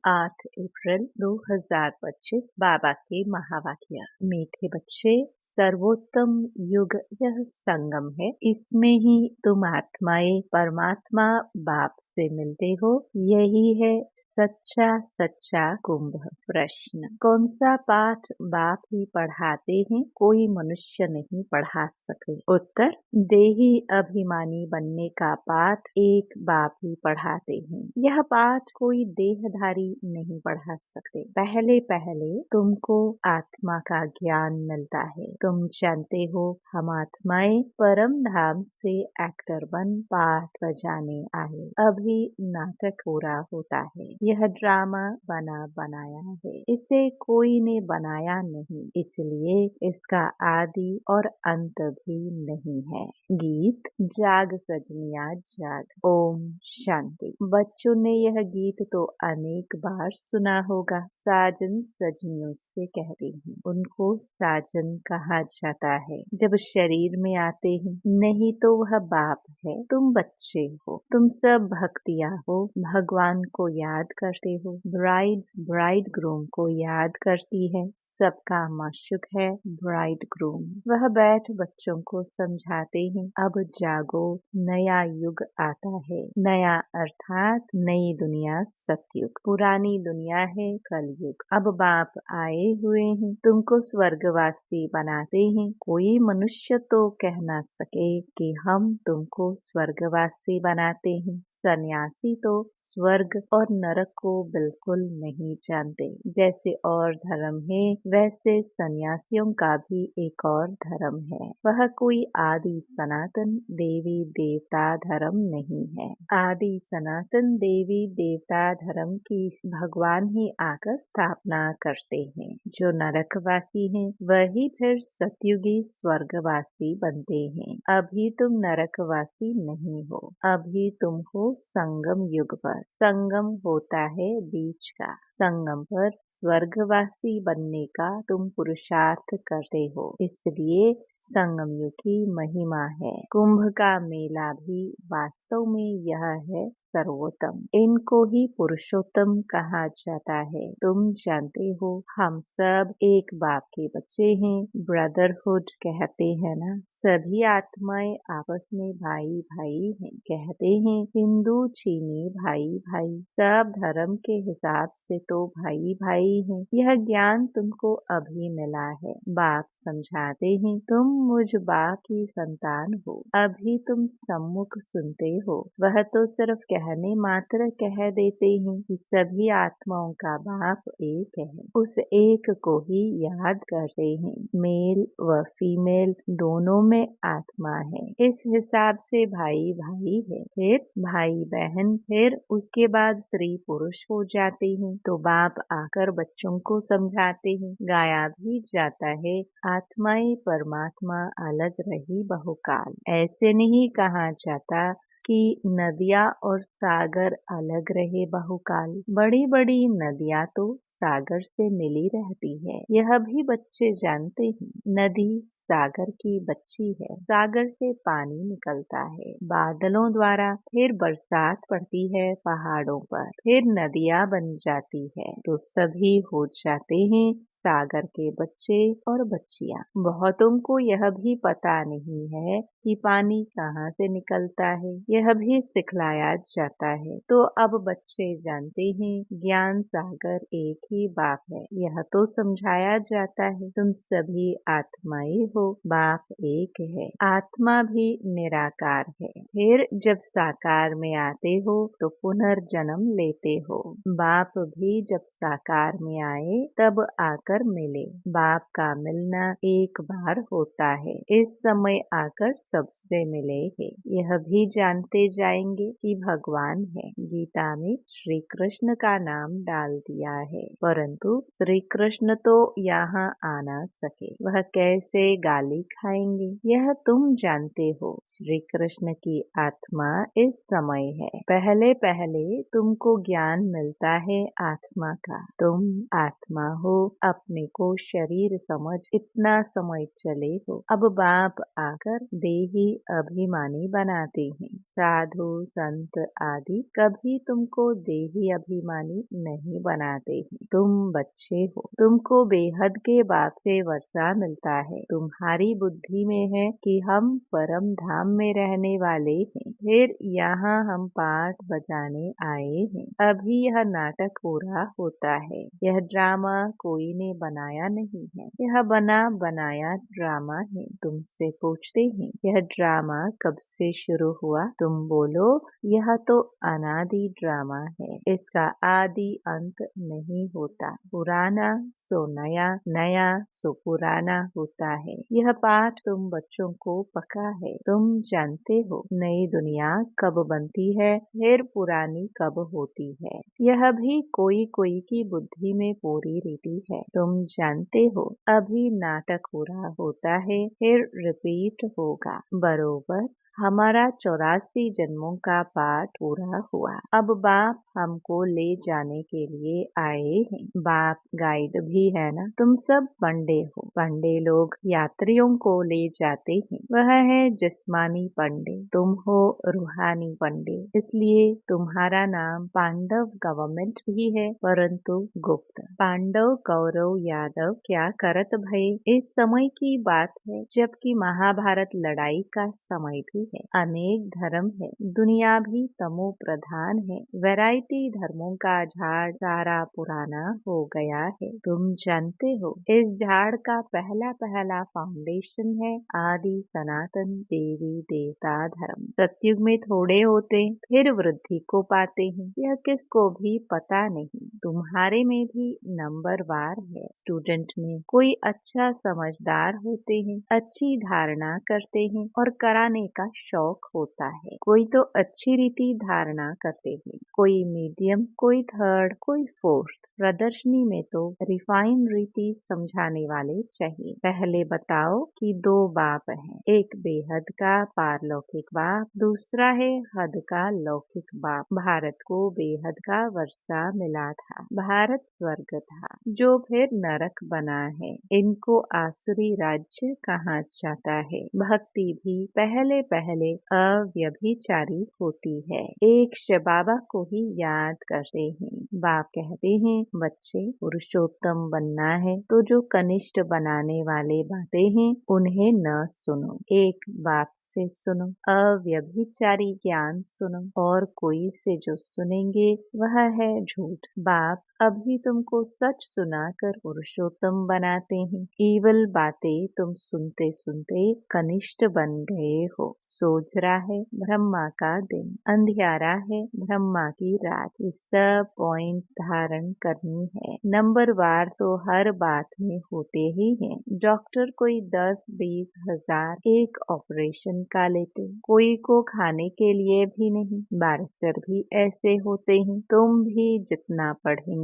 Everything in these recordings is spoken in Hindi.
8 अप्रैल 2025 बाबा के महावाक्य। मीठे बच्चे, सर्वोत्तम युग यह संगम है। इसमें ही तुम आत्माएं परमात्मा बाप से मिलते हो। यही है सच्चा सच्चा कुंभ। प्रश्न, कौन सा पाठ बाप ही पढ़ाते हैं, कोई मनुष्य नहीं पढ़ा सके? उत्तर, देही अभिमानी बनने का पाठ एक बाप ही पढ़ाते हैं। यह पाठ कोई देहधारी नहीं पढ़ा सकते। पहले पहले तुमको आत्मा का ज्ञान मिलता है। तुम जानते हो हम आत्माएं परम धाम से एक्टर बन पाठ बजाने आए। अभी नाटक पूरा होता है। यह ड्रामा बना बनाया है, इसे कोई ने बनाया नहीं, इसलिए इसका आदि और अंत भी नहीं है। गीत, जाग सजनिया जाग। ओम शांति। बच्चों ने यह गीत तो अनेक बार सुना होगा। साजन सजनियों से कहते हैं, उनको साजन कहा जाता है जब शरीर में आते हैं, नहीं तो वह बाप है। तुम बच्चे हो, तुम सब भक्तिया हो, भगवान को याद करते हो। ब्राइड ग्रूम को याद करती है। सबका माशुक है ब्राइड ग्रूम। वह बैठ बच्चों को समझाते हैं, अब जागो, नया युग आता है। नया अर्थात नई दुनिया सतयुग, पुरानी दुनिया है कलयुग। अब बाप आए हुए हैं, तुमको स्वर्गवासी बनाते हैं। कोई मनुष्य तो कह ना सके कि हम तुमको स्वर्गवासी बनाते हैं। सन्यासी तो स्वर्ग और नरक को बिल्कुल नहीं जानते। जैसे और धर्म है, वैसे सन्यासियों का भी एक और धर्म है। वह कोई आदि सनातन देवी देवता धर्म नहीं है। आदि सनातन देवी देवता धर्म की भगवान ही आकर स्थापना करते हैं। जो नरकवासी हैं, वही फिर सतयुगी स्वर्गवासी बनते हैं। अभी तुम नरकवासी नहीं हो, अभी तुम हो संगम युग पर। संगम होता है बीच का। संगम पर स्वर्गवासी बनने का तुम पुरुषार्थ करते हो, इसलिए संगम युग की महिमा है। कुंभ का मेला भी वास्तव में यह है सर्वोत्तम। इनको ही पुरुषोत्तम कहा जाता है। तुम जानते हो हम सब एक बाप के बच्चे हैं। ब्रदरहुड कहते हैं ना, सभी आत्माएं आपस में भाई भाई हैं। कहते हैं हिंदू चीनी भाई भाई, सब धर्म के हिसाब से तो भाई भाई हैं। यह ज्ञान तुमको अभी मिला है। बाप समझाते हैं, तुम मुझ बाप की संतान हो। अभी तुम सम्मुख सुनते हो। वह तो सिर्फ कहने मात्र कह देते हैं कि सभी आत्माओं का बाप एक है। उस एक को ही याद करते हैं। मेल व फीमेल दोनों में आत्मा है। इस हिसाब से भाई भाई है, फिर भाई बहन, फिर उसके बाद स्त्री पुरुष हो जाते हैं। तो बाप आकर बच्चों को समझाते हैं। गाया भी जाता है, आत्माएं परमात्मा अलग रही बहुकाल। ऐसे नहीं कहा जाता कि नदियाँ और सागर अलग रहे बहुकाल। बड़ी बड़ी नदियाँ तो सागर से मिली रहती है। यह भी बच्चे जानते हैं। नदी सागर की बच्ची है। सागर से पानी निकलता है बादलों द्वारा, फिर बरसात पड़ती है पहाड़ों पर, फिर नदियाँ बन जाती है, तो सभी हो जाते हैं सागर के बच्चे और बच्चियां। बहुतों को यह भी पता नहीं है कि पानी कहाँ से निकलता है, यह भी सिखलाया जाता है। तो अब बच्चे जानते हैं ज्ञान सागर एक ही बाप है। यह तो समझाया जाता है, तुम सभी आत्माएं हो, बाप एक है। आत्मा भी निराकार है। फिर जब साकार में आते हो तो पुनर्जन्म लेते हो। बाप भी जब साकार में आए तब आकर मिले। बाप का मिलना एक बार होता है। इस समय आकर सबसे मिले हैं। यह भी जानते जाएंगे कि भगवान है। गीता में श्री कृष्ण का नाम डाल दिया है, परंतु श्री कृष्ण तो यहाँ आना सके, वह कैसे गाली खाएंगे, यह तुम जानते हो। श्री कृष्ण की आत्मा इस समय है। पहले पहले तुमको ज्ञान मिलता है आत्मा का। तुम आत्मा हो, अपने को शरीर समझ इतना समय चले हो। अब बाप आकर देह देही अभिमानी बनाते हैं। साधु संत आदि कभी तुमको देही अभिमानी नहीं बनाते हैं। तुम बच्चे हो, तुमको बेहद के बाप से वर्षा मिलता है। तुम्हारी बुद्धि में है कि हम परम धाम में रहने वाले हैं, फिर यहाँ हम पाठ बजाने आए हैं। अभी यह नाटक पूरा होता है। यह ड्रामा कोई ने बनाया नहीं है, यह बना बनाया ड्रामा है। तुमसे पूछते हैं यह ड्रामा कब से शुरू हुआ? तुम बोलो यह तो अनादि ड्रामा है, इसका आदि अंत नहीं होता। पुराना सो नया, नया सो पुराना होता है। यह पाठ तुम बच्चों को पका है। तुम जानते हो नई दुनिया कब बनती है, फिर पुरानी कब होती है। यह भी कोई कोई की बुद्धि में पूरी रीति है। तुम जानते हो अभी नाटक पूरा होता है, फिर रिपीट होगा। बरोबर हमारा 84 जन्मों का पाठ पूरा हुआ। अब बाप हमको ले जाने के लिए आए हैं। बाप गाइड भी है ना। तुम सब पंडे हो। पंडे लोग यात्रियों को ले जाते हैं, वह है जिस्मानी पंडे। तुम हो रूहानी पंडे, इसलिए तुम्हारा नाम पांडव गवर्नमेंट भी है, परंतु गुप्त। पांडव कौरव यादव क्या करत भये? इस समय की बात है जबकि महाभारत लड़ाई का समय भी है। अनेक धर्म है, दुनिया भी तमो प्रधान है। वैरायटी धर्मों का झाड़ सारा पुराना हो गया है। तुम जानते हो इस झाड़ का पहला पहला फाउंडेशन है आदि सनातन देवी देवता धर्म। सतयुग में थोड़े होते, फिर वृद्धि को पाते हैं। यह किसको भी पता नहीं। तुम्हारे में भी नंबर वार है। स्टूडेंट में कोई अच्छा समझदार होते हैं, अच्छी धारणा करते हैं और कराने का शौक होता है। कोई तो अच्छी रीति धारणा करते हैं, कोई मीडियम, कोई थर्ड, कोई फोर्थ। प्रदर्शनी में तो रिफाइन रीति समझाने वाले चाहिए। पहले बताओ कि दो बाप हैं, एक बेहद का पारलौकिक बाप, दूसरा है हद का लौकिक बाप। भारत को बेहद का वर्षा मिला था, भारत स्वर्ग था जो फिर नरक बना है। इनको आसुरी राज्य कहा जाता है। भक्ति भी पहले पहले अव्यभिचारी होती है। एक शिव बाबा को ही याद करते हैं। बाप कहते हैं बच्चे पुरुषोत्तम बनना है तो जो कनिष्ठ बनाने वाले बातें हैं उन्हें न सुनो, एक बाप से सुनो। अव्यभिचारी ज्ञान सुनो, और कोई से जो सुनेंगे वह है झूठ। बाप अभी तुमको सच सुनाकर पुरुषोत्तम बनाते हैं। केवल बातें तुम सुनते सुनते कनिष्ठ बन गए हो। सोच रहा है ब्रह्मा का दिन, अंधियारा है ब्रह्मा की रात। ये सब पॉइंट्स धारण करनी है। नंबर वार तो हर बात में होते ही हैं। डॉक्टर कोई 10-20 हजार एक ऑपरेशन का लेते, कोई को खाने के लिए भी नहीं। बैरिस्टर भी ऐसे होते हैं। तुम भी जितना पढ़ेंगे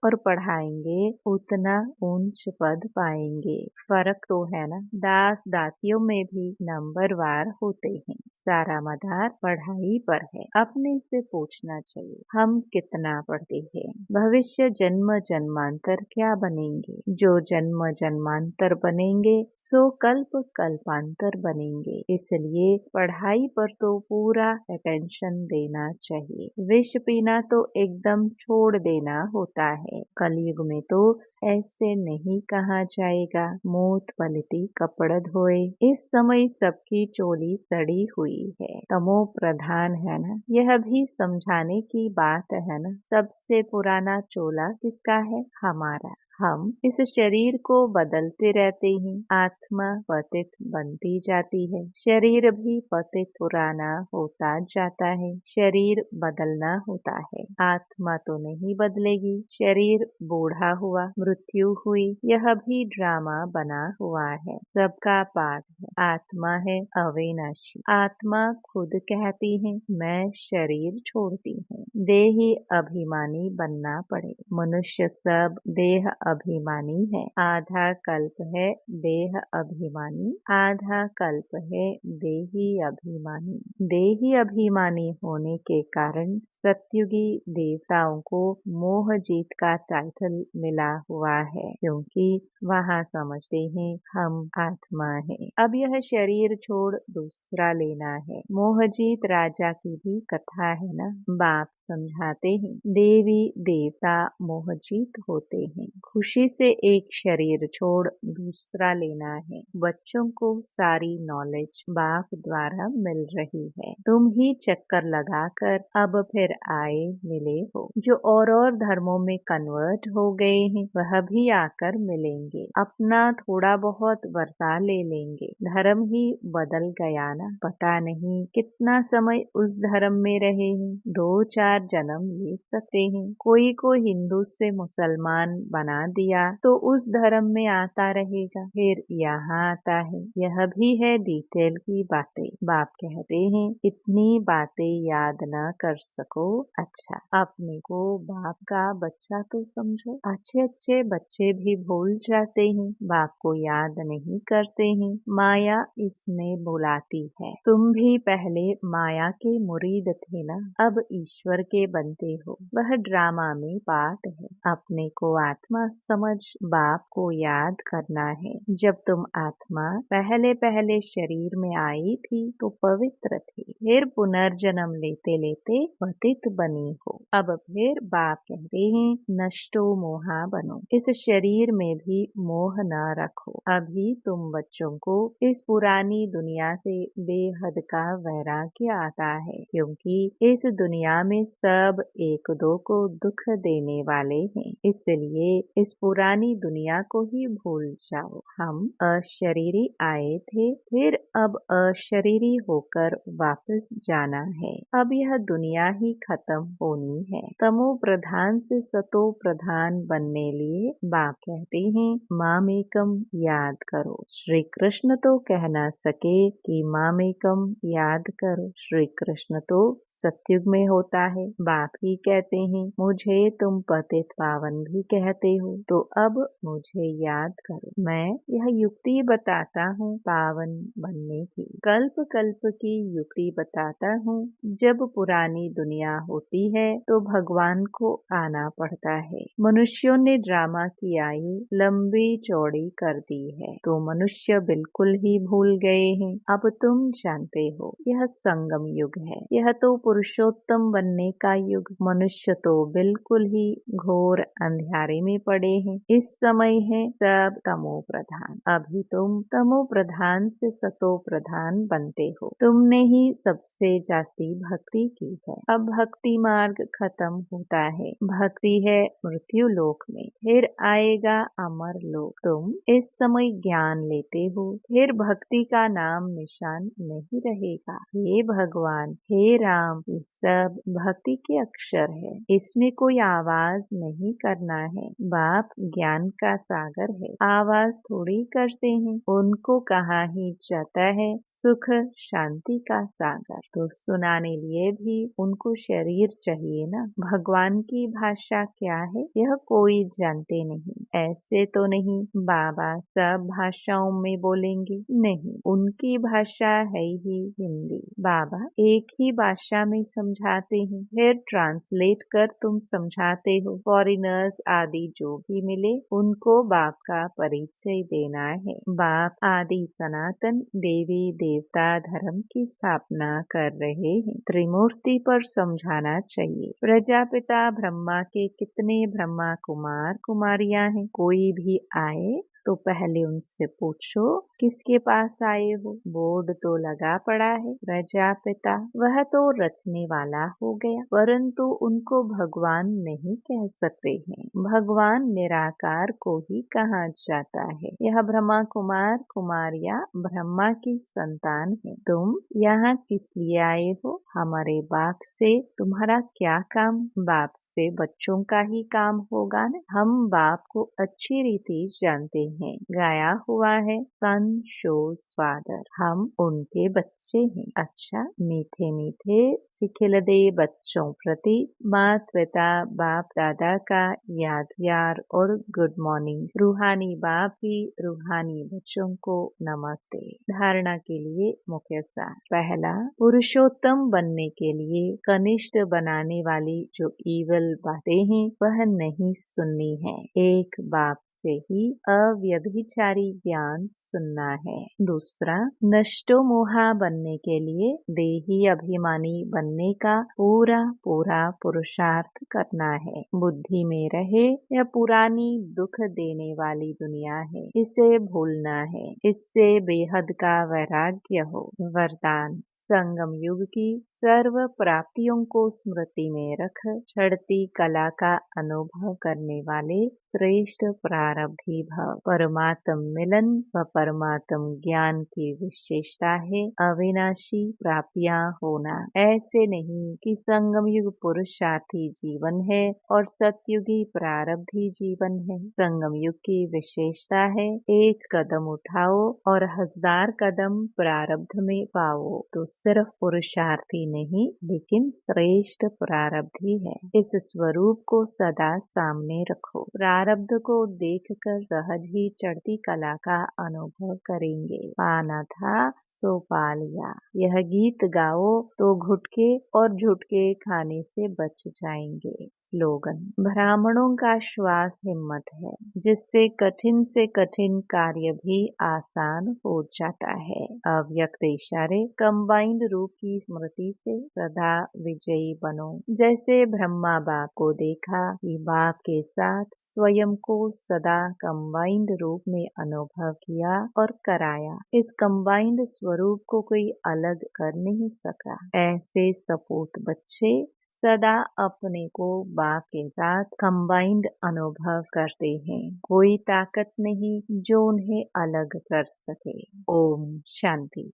और पढ़ाएंगे उतना ऊंच पद पाएंगे। फर्क तो है ना। दास दासियों में भी नंबर वार होते हैं। सारा मदार पढ़ाई पर है। अपने से पूछना चाहिए हम कितना पढ़ते हैं। भविष्य जन्म जन्मांतर क्या बनेंगे? जो जन्म जन्मांतर बनेंगे सो कल्प कल्पांतर बनेंगे। इसलिए पढ़ाई पर तो पूरा अटेंशन देना चाहिए। विष पीना तो एकदम छोड़ देना होता है। कलयुग में तो ऐसे नहीं कहा जाएगा मूत पलटी कपड़ धोए। इस समय सबकी चोली सड़ी हुई है। तमो प्रधान है ना। यह भी समझाने की बात है ना। सबसे पुराना चोला किसका है? हमारा। हम इस शरीर को बदलते रहते हैं। आत्मा पतित बनती जाती है, शरीर भी पतित पुराना होता जाता है। शरीर बदलना होता है, आत्मा तो नहीं बदलेगी। शरीर बूढ़ा हुआ, मृत्यु हुई, यह भी ड्रामा बना हुआ है। सबका पाठ है। आत्मा है अविनाशी। आत्मा खुद कहती है मैं शरीर छोड़ती हूँ। देही अभिमानी बनना पड़े। मनुष्य सब देह अभिमानी है। आधा कल्प है देह अभिमानी, आधा कल्प है देही अभिमानी। देही अभिमानी होने के कारण सत्युगी देवताओं को मोह जीत का टाइटल मिला हुआ है, क्योंकि वहाँ समझते हैं हम आत्मा है। अब यह शरीर छोड़ दूसरा लेना है। मोहजीत राजा की भी कथा है ना। बाप समझाते हैं देवी देवता मोहजीत होते हैं। खुशी से एक शरीर छोड़ दूसरा लेना है। बच्चों को सारी नॉलेज बाप द्वारा मिल रही है। तुम ही चक्कर लगाकर अब फिर आए मिले हो। जो और धर्मों में कन्वर्ट हो गए हैं वह भी आकर मिलेंगे। अपना थोड़ा बहुत वर्ता ले लेंगे। धर्म ही बदल गया ना। पता नहीं कितना समय उस धर्म में रहे हैं। 2-4 जन्म ले सकते हैं। कोई को हिंदू से मुसलमान बना दिया तो उस धर्म में आता रहेगा, फिर यहाँ आता है। यह भी है डिटेल की बातें। बाप कहते हैं इतनी बातें याद न कर सको, अच्छा अपने को बाप का बच्चा तो समझो। अच्छे अच्छे बच्चे भी भूल जाते हैं, बाप को याद नहीं करते हैं। माया इसमें बुलाती है। तुम भी पहले माया के मुरीद थे ना, अब ईश्वर के बनते हो। वह ड्रामा में पार्ट है। अपने को आत्मा समझ बाप को याद करना है। जब तुम आत्मा पहले पहले शरीर में आई थी तो पवित्र थी, फिर पुनर्जन्म लेते लेते पतित बनी हो। अब फिर बाप कहते हैं नष्टो मोहा बनो। इस शरीर में भी मोह न रखो। अभी तुम बच्चों को इस पुरानी दुनिया से बेहद का वैराग्य आता है, क्योंकि इस दुनिया में सब एक दो को दुख देने वाले हैं। इसलिए इस पुरानी दुनिया को ही भूल जाओ। हम अशरीरी आए थे, फिर अब अशरीरी होकर वापस जाना है। अब यह दुनिया ही खत्म होनी है। तमो प्रधान से सतो प्रधान बनने लिए बाप कहते हैं मामेकम याद करो। श्री कृष्ण तो कह न सके कि मामेकम याद करो। श्री कृष्ण तो सत्युग में होता है। बाप ही कहते हैं मुझे तुम पतित पावन भी कहते हो, तो अब मुझे याद करो। मैं यह युक्ति बताता हूँ पावन बनने की, कल्प कल्प की युक्ति बताता हूँ। जब पुरानी दुनिया होती है तो भगवान को आना पड़ता है। मनुष्यों ने ड्रामा की आयु लंबी चौड़ी कर दी है, तो मनुष्य बिल्कुल ही भूल गए हैं। अब तुम जानते हो यह संगम युग है। यह तो पुरुषोत्तम बनने का युग। मनुष्य तो बिल्कुल ही घोर अंधेरे में पड़े हैं। इस समय है सब तमो प्रधान। अभी तुम तमो प्रधान से सतो प्रधान बनते हो। तुमने ही सबसे जास्ती भक्ति की है। अब भक्ति मार्ग खत्म होता है। भक्ति है मृत्यु लोक में, फिर आएगा अमर लोक। तुम इस समय ज्ञान लेते हो, फिर भक्ति का नाम निशान नहीं रहेगा। हे भगवान, हे राम, ये सब भक्ति के अक्षर है। इसमें कोई आवाज नहीं करना है। बाप ज्ञान का सागर है, आवाज थोड़ी करते हैं। उनको कहा ही जाता है सुख शांति का सागर। तो सुनाने लिए भी उनको शरीर चाहिए ना। भगवान की भाषा क्या है यह कोई जानते नहीं। ऐसे तो नहीं बाबा सब भाषाओं में बोलेंगे, नहीं, उनकी भाषा है ही हिंदी। बाबा एक ही भाषा में समझाते हैं, फिर ट्रांसलेट कर तुम समझाते हो। फॉरिनर्स आदि जो भी मिले उनको बाप का परिचय देना है। बाप आदि सनातन देवी देवता धर्म की स्थापना कर रहे हैं। त्रिमूर्ति पर समझाना चाहिए। प्रजापिता ब्रह्मा के कितने ब्रह्मा कुमार कुमारियां हैं। कोई भी आए तो पहले उनसे पूछो किसके पास आए हो। बोर्ड तो लगा पड़ा है प्रजापिता, वह तो रचने वाला हो गया, परंतु उनको भगवान नहीं कह सकते हैं। भगवान निराकार को ही कहा जाता है। यह ब्रह्मा कुमार कुमारियां ब्रह्मा की संतान है। तुम यहाँ किस लिए आए हो? हमारे बाप से तुम्हारा क्या काम? बाप से बच्चों का ही काम होगा न। हम बाप को अच्छी रीति जानते हैं। हैं। गाया हुआ है सन shows father, हम उनके बच्चे हैं। अच्छा, मीठे मीठे सिखिलदे बच्चों प्रति माता पिता बाप दादा का याद प्यार और गुड मॉर्निंग। रूहानी बाप की रूहानी बच्चों को नमस्ते। धारणा के लिए मुख्य सार। पहला, पुरुषोत्तम बनने के लिए कनिष्ठ बनाने वाली जो ईवल बातें हैं वह नहीं सुननी है। एक बाप से ही अव्यभिचारी ज्ञान सुनना है। दूसरा, नष्टो मोहा बनने के लिए देही अभिमानी बनने का पूरा पूरा पुरुषार्थ करना है। बुद्धि में रहे यह पुरानी दुख देने वाली दुनिया है, इसे भूलना है। इससे बेहद का वैराग्य हो। वरदान, संगम युग की सर्व प्राप्तियों को स्मृति में रख चढ़ती कला का अनुभव करने वाले श्रेष्ठ प्रारब्धी भव। परमात्म मिलन व परमात्म ज्ञान की विशेषता है अविनाशी प्राप्तियां होना। ऐसे नहीं कि संगम युग पुरुषार्थी जीवन है और सतयुगी प्रारब्धी जीवन है। संगम युग की विशेषता है एक कदम उठाओ और 1000 कदम प्रारब्ध में पाओ। तो सिर्फ पुरुषार्थी नहीं लेकिन श्रेष्ठ प्रारब्धी है। इस स्वरूप को सदा सामने रखो। प्रारब्ध को देखकर सहज ही चढ़ती कला का अनुभव करेंगे। पाना था सो पा लिया, यह गीत गाओ तो घुटके और झुटके खाने से बच जाएंगे। स्लोगन, ब्राह्मणों का श्वास हिम्मत है जिससे कठिन से कठिन कार्य भी आसान हो जाता है। अव्यक्त इशारे कंबाइंड रूप की स्मृति से सदा विजयी बनो। जैसे ब्रह्मा बाप को देखा कि बाप के साथ स्वयं को सदा कंबाइंड रूप में अनुभव किया और कराया। इस कंबाइंड स्वरूप को कोई अलग कर नहीं सका। ऐसे सपूत बच्चे सदा अपने को बाप के साथ कंबाइंड अनुभव करते हैं। कोई ताकत नहीं जो उन्हें अलग कर सके। ओम शांति।